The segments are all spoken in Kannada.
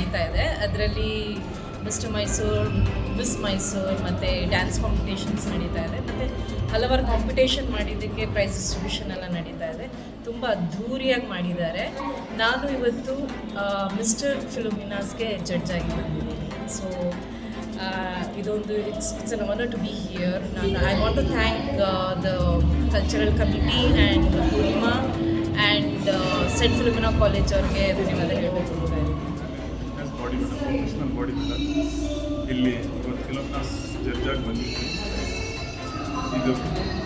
ನಡೀತಾ ಇದೆ. ಅದರಲ್ಲಿ ಮಿಸ್ಟರ್ ಮೈಸೂರು, ಮಿಸ್ ಮೈಸೂರು ಮತ್ತು ಡ್ಯಾನ್ಸ್ ಕಾಂಪಿಟೇಷನ್ಸ್ ನಡೀತಾ ಇದೆ. ಮತ್ತು ಹಲವಾರು ಕಾಂಪಿಟೇಷನ್ ಮಾಡಿದ್ದಕ್ಕೆ ಪ್ರೈಸ್ ಡಿಸ್ಟ್ರಿಬ್ಯೂಷನ್ ಎಲ್ಲ ನಡೀತಾ ಇದೆ. ತುಂಬ ಅದ್ಧೂರಿಯಾಗಿ ಮಾಡಿದ್ದಾರೆ. ನಾನು ಇವತ್ತು ಮಿಸ್ಟರ್ ಫಿಲೋಮಿನಾಸ್ಗೆ ಜಡ್ಜ್ ಆಗಿ ಬಂದಿದ್ದೀನಿ. ಸೊ ಇದೊಂದು it's an honour to be here. I want to thank the cultural committee and Purnima and Saint Philomena college ಅವ್ರಿಗೆ ಧನ್ಯವಾದ ಹೇಳಬೇಕು ಅಂತ ಪ್ರೊಫೆಷನಲ್ ಬಾಡಿ ಬಿಲ್ಡರ್ ಇಲ್ಲಿ ಇವತ್ತು ಫಿಲೋಮಿನಾಸ್ ಜಡ್ಜಾಗಿ ಬಂದಿದ್ದೀನಿ. ಇದು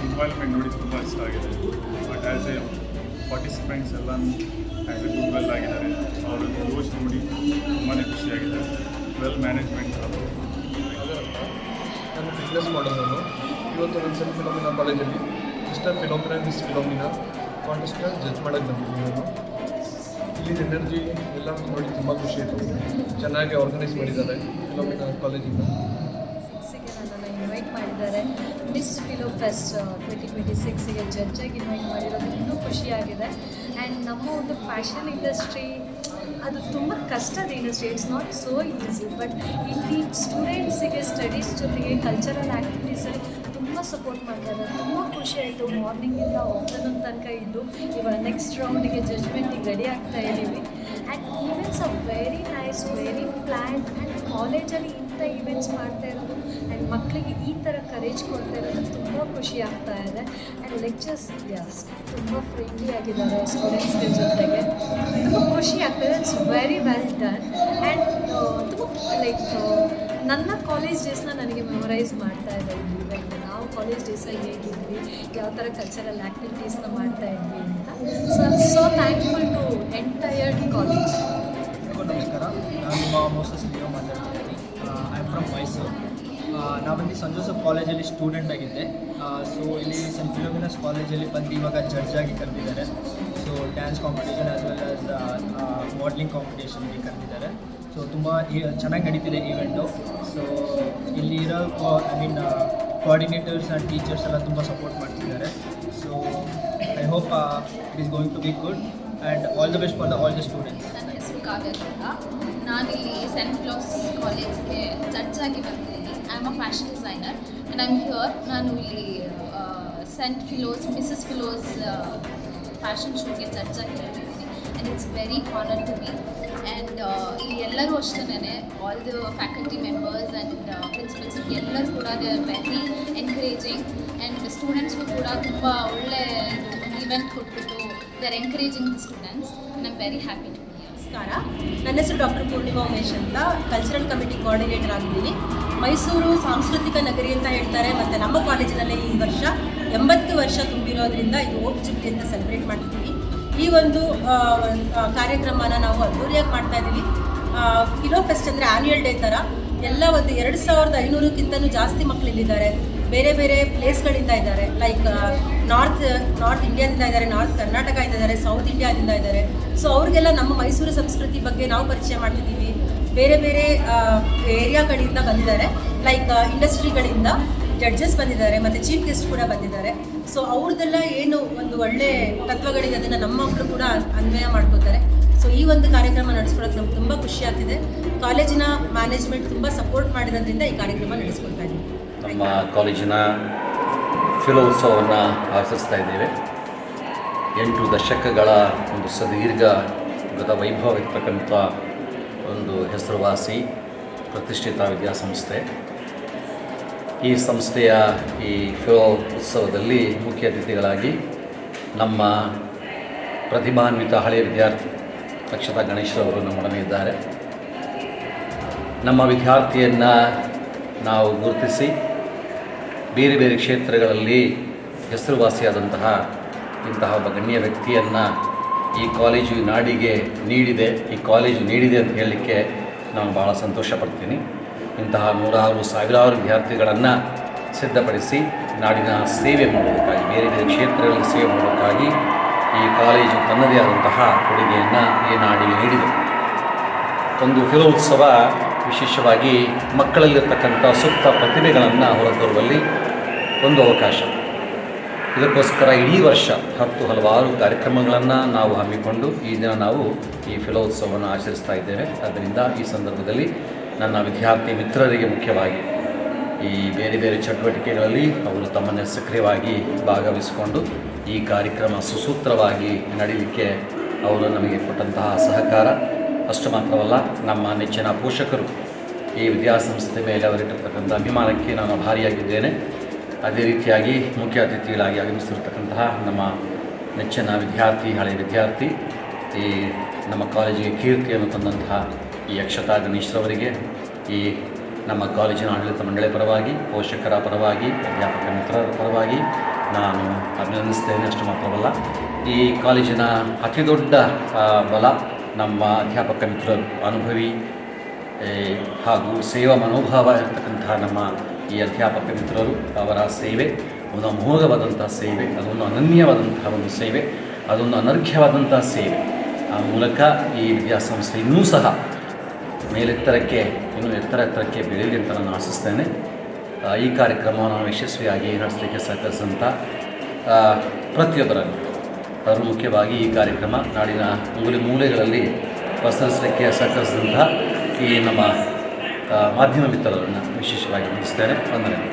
ಇನ್ವಾಲ್ವ್ಮೆಂಟ್ ನೋಡಿ ತುಂಬ ಇಷ್ಟ ಆಗಿದೆ. ಬಟ್ ಆ್ಯಸ್ ಎ ಪಾರ್ಟಿಸಿಪೆಂಟ್ಸ್ ಎಲ್ಲ ಆ್ಯಸ್ ಎ ಗುಡ್ ವೆಲ್ ಆಗಿದ್ದಾರೆ. ಅವರ ಜೋಶ್ ನೋಡಿ ತುಂಬಾ ಖುಷಿಯಾಗಿದೆ. ವೆಲ್ ಮ್ಯಾನೇಜ್ಮೆಂಟ್ ನಾನು ಫಿಟ್ನೆಸ್ ಮಾಡೋದು. ಇವತ್ತು ನನ್ನ ಸೆಂಟ್ ಫಿಲೋಮಿನಾ ಕಾಲೇಜಲ್ಲಿ ಮಿಸ್ಟರ್ ಫಿಲೋಮಿನಾ, ಮಿಸ್ ಫಿಲೋಮಿನಾ ಕಾಂಟೆಸ್ಟ್ನ ಜಡ್ಜ್ ಮಾಡೋಕ್ಕೆ ಬಂದಿದ್ದೀನಿ ನಾನು. ಇಲ್ಲಿನ ಎನರ್ಜಿ ಎಲ್ಲ ನೋಡಿ ತುಂಬ ಖುಷಿ ಆಯಿತು. ಚೆನ್ನಾಗಿ ಆರ್ಗನೈಸ್ ಮಾಡಿದ್ದಾರೆ ಫಿಲೋಮಿನಾ ಕಾಲೇಜಿಂದ. 6ಗೆ ನನ್ನನ್ನು ಇನ್ವೈಟ್ ಮಾಡಿದ್ದಾರೆ. ಮಿಸ್ ಫಿಲೋ ಫೆಸ್ಟ್ 2026ಗೆ ಜಡ್ಜಾಗಿ ಇನ್ವೈಟ್ ಮಾಡಿರೋದು ಇನ್ನೂ ಖುಷಿಯಾಗಿದೆ. ಆ್ಯಂಡ್ ನಮ್ಮ ಒಂದು ಫ್ಯಾಷನ್ ಇಂಡಸ್ಟ್ರಿ ಅದು ತುಂಬ ಕಷ್ಟದ industry. It's not so easy. But ಇಲ್ಲಿ ಸ್ಟೂಡೆಂಟ್ಸಿಗೆ ಸ್ಟಡೀಸ್ ಜೊತೆಗೆ ಕಲ್ಚರಲ್ ಆ್ಯಕ್ಟಿವಿಟೀಸಲ್ಲಿ ತುಂಬ ಸಪೋರ್ಟ್ ಮಾಡ್ತಾರೆ. ತುಂಬ ಖುಷಿ ಆಯಿತು. ಮಾರ್ನಿಂಗಿಂದ ಆಫ್ಟರ್ನೂನ್ ತನಕ ಇದ್ದು ಇವಾಗ ನೆಕ್ಸ್ಟ್ ರೌಂಡಿಗೆ ಜಡ್ಜ್ಮೆಂಟಿಗೆ ರೆಡಿ ಆಗ್ತಾ ಇದ್ದೀವಿ. And events are very nice, very planned. And ಕಾಲೇಜಲ್ಲಿ ಇಂಥ ಈವೆಂಟ್ಸ್ ಮಾಡ್ತಾ ಇರೋದು ಆ್ಯಂಡ್ ಮಕ್ಕಳಿಗೆ ಈ ಥರ ಕರೇಜ್ ಕೊಡ್ತಾ ಇರೋದು ತುಂಬ ಖುಷಿ ಆಗ್ತಾ ಇದೆ. ಆ್ಯಂಡ್ ಲೆಕ್ಚರ್ಸ್ ತುಂಬ ಫ್ರೆಂಡ್ಲಿ ಆಗಿದ್ದಾರೆ ಸ್ಟೂಡೆಂಟ್ಸ್ಗಳ ಜೊತೆಗೆ. ತುಂಬ ಖುಷಿ ಆಗ್ತಾಯಿದೆ. It's very well done. And ತುಂಬ ಲೈಕ್ ನನ್ನ ಕಾಲೇಜ್ ಡೇಸ್ನ ನನಗೆ ಮೆಮೊರೈಸ್ ಮಾಡ್ತಾ ಇದೆ ಈ ಈವೆಂಟ್. ನಾವು ಕಾಲೇಜ್ ಡೇಸಲ್ಲಿ ಹೇಗಿದ್ವಿ, ಯಾವ ಥರ ಕಲ್ಚರಲ್ ಆ್ಯಕ್ಟಿವಿಟೀಸ್ನ ಮಾಡ್ತಾ ಇದ್ವಿ ಅಂತ. So I am so thankful to entire college. ನಮಸ್ಕಾರ, ನಾನು ನಿಮ್ಮ ಮೋಸಸ್ ಲಿಯೋ ಮಾತಾಡ್ತಿದ್ದೀನಿ. I am from Mysuru. ನಾವಲ್ಲಿ ಸೆಂಟ್ ಜೋಸೆಫ್ ಕಾಲೇಜಲ್ಲಿ ಸ್ಟೂಡೆಂಟ್ ಆಗಿದ್ದೆ. ಸೊ ಇಲ್ಲಿ ಸೆಂಟ್ ಫಿಲೋಮಿನಾಸ್ ಕಾಲೇಜಲ್ಲಿ ಬಂದು ಇವಾಗ ಜಡ್ಜ್ ಆಗಿ ಕರೆದಿದ್ದಾರೆ. So dance competition as well as modelling ಕಾಂಪಿಟೇಷನ್ಗೆ ಕರೆದಿದ್ದಾರೆ. ಸೊ ತುಂಬ ಚೆನ್ನಾಗಿ ನಡೀತಿದೆ ಈವೆಂಟು. ಸೊ ಇಲ್ಲಿ ಇರೋ ಕೋಆರ್ಡಿನೇಟರ್ಸ್ ಆ್ಯಂಡ್ ಟೀಚರ್ಸ್ ಎಲ್ಲ ತುಂಬ ಸಪೋರ್ಟ್ ಮಾಡ್ತಿದ್ದಾರೆ. So I hope it is going to be good and all the best for all the students. ನನ್ನ ಹೆಸರು ಕಾವ್ಯ ಗೌಡ. ನಾನಿಲ್ಲಿ ಸೆಂಟ್ ಫಿಲೋಸ್ ಕಾಲೇಜ್ಗೆ ಜಡ್ಜ್ ಆಗಿ ಬಂದಿದ್ದೀನಿ. I am a fashion designer and I am here. ನಾನು ಇಲ್ಲಿ saint Philo's, Mrs Philo's fashion ಶೋಗೆ ಜಡ್ಜ್ ಆಗಿ ಬಂದಿದ್ದೀನಿ. And it's very honour to me. And ಇಲ್ಲಿ ಎಲ್ಲರೂ ಅಷ್ಟೇ, all the faculty members and principals ಎಲ್ಲರೂ ಕೂಡ they are very encouraging. And ಸ್ಟೂಡೆಂಟ್ಸ್ಗೂ ಕೂಡ ತುಂಬ ಒಳ್ಳೆ ಇವೆಂಟ್ ಕೊಟ್ಬಿಟ್ಟು they are encouraging the students. And I am very happy to be here. ನಮಸ್ಕಾರ, ನನ್ನ ಹೆಸರು ಡಾಕ್ಟರ್ ಪೂರ್ಣಿಮಾ ಉಮೇಶ್ ಅಂತ. ಕಲ್ಚರಲ್ ಕಮಿಟಿ ಕೋಆರ್ಡಿನೇಟರ್ ಆಗಿದ್ದೀನಿ. ಮೈಸೂರು ಸಾಂಸ್ಕೃತಿಕ ನಗರಿ ಅಂತ ಹೇಳ್ತಾರೆ. ಮತ್ತು ನಮ್ಮ ಕಾಲೇಜಿನಲ್ಲಿ ಈ ವರ್ಷ 80 ವರ್ಷ ತುಂಬಿರೋದ್ರಿಂದ ಇದು ಓಪ್ ಜುಬ್ಲಿ ಅಂತ ಸೆಲೆಬ್ರೇಟ್ ಮಾಡ್ತಿದ್ದೀವಿ. ಈ ಒಂದು ಕಾರ್ಯಕ್ರಮನ ನಾವು ಅದ್ದೂರಿಯಾಗಿ ಮಾಡ್ತಾಯಿದ್ದೀವಿ. ಫಿಲೋ ಫೆಸ್ಟ್ ಅಂದರೆ ಆ್ಯನ್ಯುಯಲ್ ಡೇ ಥರ ಎಲ್ಲ ಒಂದು 2500ಕ್ಕಿಂತಲೂ ಜಾಸ್ತಿ ಮಕ್ಕಳು ಇಲ್ಲಿದ್ದಾರೆ. ಬೇರೆ ಬೇರೆ ಪ್ಲೇಸ್ಗಳಿಂದ ಇದ್ದಾರೆ. ಲೈಕ್ ನಾರ್ತ್ ಇಂಡಿಯಾದಿಂದ ಇದ್ದಾರೆ, ನಾರ್ತ್ ಕರ್ನಾಟಕದಿಂದ ಇದ್ದಾರೆ, ಸೌತ್ ಇಂಡಿಯಾದಿಂದ ಇದ್ದಾರೆ. ಸೊ ಅವ್ರಿಗೆಲ್ಲ ನಮ್ಮ ಮೈಸೂರು ಸಂಸ್ಕೃತಿ ಬಗ್ಗೆ ನಾವು ಪರಿಚಯ ಮಾಡ್ತಿದ್ದೀವಿ. ಬೇರೆ ಬೇರೆ ಏರಿಯಾಗಳಿಂದ ಬಂದಿದ್ದಾರೆ. ಲೈಕ್ ಇಂಡಸ್ಟ್ರಿಗಳಿಂದ ಜಡ್ಜಸ್ ಬಂದಿದ್ದಾರೆ ಮತ್ತು ಚೀಫ್ ಗೆಸ್ಟ್ ಕೂಡ ಬಂದಿದ್ದಾರೆ. ಸೊ ಅವ್ರದ್ದೆಲ್ಲ ಏನು ಒಂದು ಒಳ್ಳೆ ತತ್ವಗಳಿದೆ ಅದನ್ನು ನಮ್ಮ ಮಕ್ಕಳು ಕೂಡ ಅನ್ವಯ ಮಾಡ್ಕೋತಾರೆ. ಸೊ ಈ ಒಂದು ಕಾರ್ಯಕ್ರಮ ನಡೆಸ್ಕೊಳ್ಳೋಕೆ ನಮ್ಗೆ ತುಂಬ ಖುಷಿ ಆಗ್ತಿದೆ. ಕಾಲೇಜಿನ ಮ್ಯಾನೇಜ್ಮೆಂಟ್ ತುಂಬ ಸಪೋರ್ಟ್ ಮಾಡಿರೋದ್ರಿಂದ ಈ ಕಾರ್ಯಕ್ರಮ ನಡೆಸ್ಕೊಳ್ತಾ ಇದ್ದೀವಿ. ನಮ್ಮ ಕಾಲೇಜಿನ ಫಿಲೋ ಉತ್ಸವವನ್ನು ಆಚರಿಸ್ತಾ ಇದ್ದೇವೆ. 8 ದಶಕಗಳ ಒಂದು ಸುದೀರ್ಘ ವೈಭವ ಇರ್ತಕ್ಕಂಥ ಒಂದು ಹೆಸರುವಾಸಿ ಪ್ರತಿಷ್ಠಿತ ವಿದ್ಯಾಸಂಸ್ಥೆ. ಈ ಸಂಸ್ಥೆಯ ಈ ಫಿಲೋ ಉತ್ಸವದಲ್ಲಿ ಮುಖ್ಯ ಅತಿಥಿಗಳಾಗಿ ನಮ್ಮ ಪ್ರತಿಭಾನ್ವಿತ ಹಳೆಯ ವಿದ್ಯಾರ್ಥಿ ಅಕ್ಷತಾ ಗಣೇಶ್ರವರು ನಮ್ಮೊಡನೆ ಇದ್ದಾರೆ. ನಮ್ಮ ವಿದ್ಯಾರ್ಥಿಯನ್ನು ನಾವು ಗುರುತಿಸಿ ಬೇರೆ ಬೇರೆ ಕ್ಷೇತ್ರಗಳಲ್ಲಿ ಹೆಸರುವಾಸಿಯಾದಂತಹ ಇಂತಹ ಒಬ್ಬ ಗಣ್ಯ ವ್ಯಕ್ತಿಯನ್ನು ಈ ಕಾಲೇಜು ನಾಡಿಗೆ ನೀಡಿದೆ, ಈ ಕಾಲೇಜು ನೀಡಿದೆ ಅಂತ ಹೇಳಲಿಕ್ಕೆ ನಾನು ಭಾಳ ಸಂತೋಷ ಪಡ್ತೀನಿ. ಇಂತಹ ನೂರಾರು ಸಾವಿರಾರು ವಿದ್ಯಾರ್ಥಿಗಳನ್ನು ಸಿದ್ಧಪಡಿಸಿ ನಾಡಿನ ಸೇವೆ ಮಾಡೋದಕ್ಕಾಗಿ, ಬೇರೆ ಬೇರೆ ಕ್ಷೇತ್ರಗಳಲ್ಲಿ ಸೇವೆ ಮಾಡೋದಕ್ಕಾಗಿ ಈ ಕಾಲೇಜು ತನ್ನದೇ ಆದಂತಹ ಕೊಡುಗೆಯನ್ನು ಈ ನಾಡಿಗೆ ನೀಡಿದೆ. ಒಂದು ಫಿಲೋ ಉತ್ಸವ ವಿಶೇಷವಾಗಿ ಮಕ್ಕಳಲ್ಲಿರ್ತಕ್ಕಂಥ ಸೂಕ್ತ ಪ್ರತಿಭೆಗಳನ್ನು ಹೊರತರುವಲ್ಲಿ ಒಂದು ಅವಕಾಶ. ಇದಕ್ಕೋಸ್ಕರ ಇಡೀ ವರ್ಷ ಹಲವಾರು ಕಾರ್ಯಕ್ರಮಗಳನ್ನು ನಾವು ಹಮ್ಮಿಕೊಂಡು ಈ ದಿನ ನಾವು ಈ ಫಿಲೋತ್ಸವವನ್ನು ಆಚರಿಸ್ತಾ ಇದ್ದೇವೆ. ಆದ್ದರಿಂದ ಈ ಸಂದರ್ಭದಲ್ಲಿ ನನ್ನ ವಿದ್ಯಾರ್ಥಿ ಮಿತ್ರರಿಗೆ ಮುಖ್ಯವಾಗಿ ಈ ಬೇರೆ ಬೇರೆ ಚಟುವಟಿಕೆಗಳಲ್ಲಿ ಅವರು ತಮ್ಮನ್ನು ಸಕ್ರಿಯವಾಗಿ ಭಾಗವಹಿಸಿಕೊಂಡು ಈ ಕಾರ್ಯಕ್ರಮ ಸುಸೂತ್ರವಾಗಿ ನಡೀಲಿಕ್ಕೆ ಅವರು ನಮಗೆ ಕೊಟ್ಟಂತಹ ಸಹಕಾರ ಅಷ್ಟು ಮಾತ್ರವಲ್ಲ, ನಮ್ಮ ನೆಚ್ಚಿನ ಪೋಷಕರು ಈ ವಿದ್ಯಾಸಂಸ್ಥೆ ಮೇಲೆ ಅವರಿಟ್ಟಿರ್ತಕ್ಕಂಥ ಅಭಿಮಾನಕ್ಕೆ ನಾನು ಭಾರಿಯಾಗಿದ್ದೇನೆ. ಅದೇ ರೀತಿಯಾಗಿ ಮುಖ್ಯ ಅತಿಥಿಗಳಾಗಿ ಆಗಮಿಸಿರ್ತಕ್ಕಂತಹ ನಮ್ಮ ನೆಚ್ಚಿನ ಹಳೆಯ ವಿದ್ಯಾರ್ಥಿ, ಈ ನಮ್ಮ ಕಾಲೇಜಿಗೆ ಕೀರ್ತಿಯನ್ನು ತಂದಂತಹ ಈ ಅಕ್ಷತಾ ಗಣೇಶ್ರವರಿಗೆ, ಈ ನಮ್ಮ ಕಾಲೇಜಿನ ಆಡಳಿತ ಮಂಡಳಿ ಪರವಾಗಿ, ಪೋಷಕರ ಪರವಾಗಿ, ಅಧ್ಯಾಪಕ ಮಿತ್ರರ ಪರವಾಗಿ ನಾನು ಅಭಿನಂದಿಸ್ತೇನೆ. ಅಷ್ಟು ಮಾತ್ರವಲ್ಲ, ಈ ಕಾಲೇಜಿನ ಅತಿ ದೊಡ್ಡ ಬಲ ನಮ್ಮ ಅಧ್ಯಾಪಕ ಮಿತ್ರರು, ಅನುಭವಿ ಹಾಗೂ ಸೇವಾ ಮನೋಭಾವ ಇರತಕ್ಕಂತಹ ನಮ್ಮ ಈ ಅಧ್ಯಾಪಕ ಮಿತ್ರರು. ಅವರ ಸೇವೆ ಒಂದು ಅಮೋಘವಾದಂಥ ಸೇವೆ, ಅದೊಂದು ಅನನ್ಯವಾದಂತಹ ಒಂದು ಸೇವೆ, ಅದೊಂದು ಅನರ್ಘ್ಯವಾದಂಥ ಸೇವೆ. ಆ ಮೂಲಕ ಈ ವಿದ್ಯಾಸಂಸ್ಥೆ ಇನ್ನೂ ಸಹ ಮೇಲೆತ್ತರಕ್ಕೆ, ಇನ್ನೂ ಎತ್ತರಕ್ಕೆ ಬೆಳೀಲಿ ಅಂತ ನಾನು ಆಶಿಸ್ತೇನೆ. ಈ ಕಾರ್ಯಕ್ರಮವನ್ನು ನಾವು ಯಶಸ್ವಿಯಾಗಿ ನಡೆಸಲಿಕ್ಕೆ ಸಹಕರಿಸಿದಂಥ ಪ್ರತಿಯೊಬ್ಬರನ್ನು, ಅವರು ಮುಖ್ಯವಾಗಿ ಈ ಕಾರ್ಯಕ್ರಮ ನಾಡಿನ ಮೂಲೆಗಳಲ್ಲಿ ಪಸರಿಸಲಿಕ್ಕೆ ಸಹಕರಿಸಿದಂಥ ಈ ನಮ್ಮ ಮಾಧ್ಯಮ ಮಿತ್ರರನ್ನು ವಿಶೇಷವಾಗಿ ವಂದಿಸ್ತೇನೆ. ವಂದನೆಗಳು.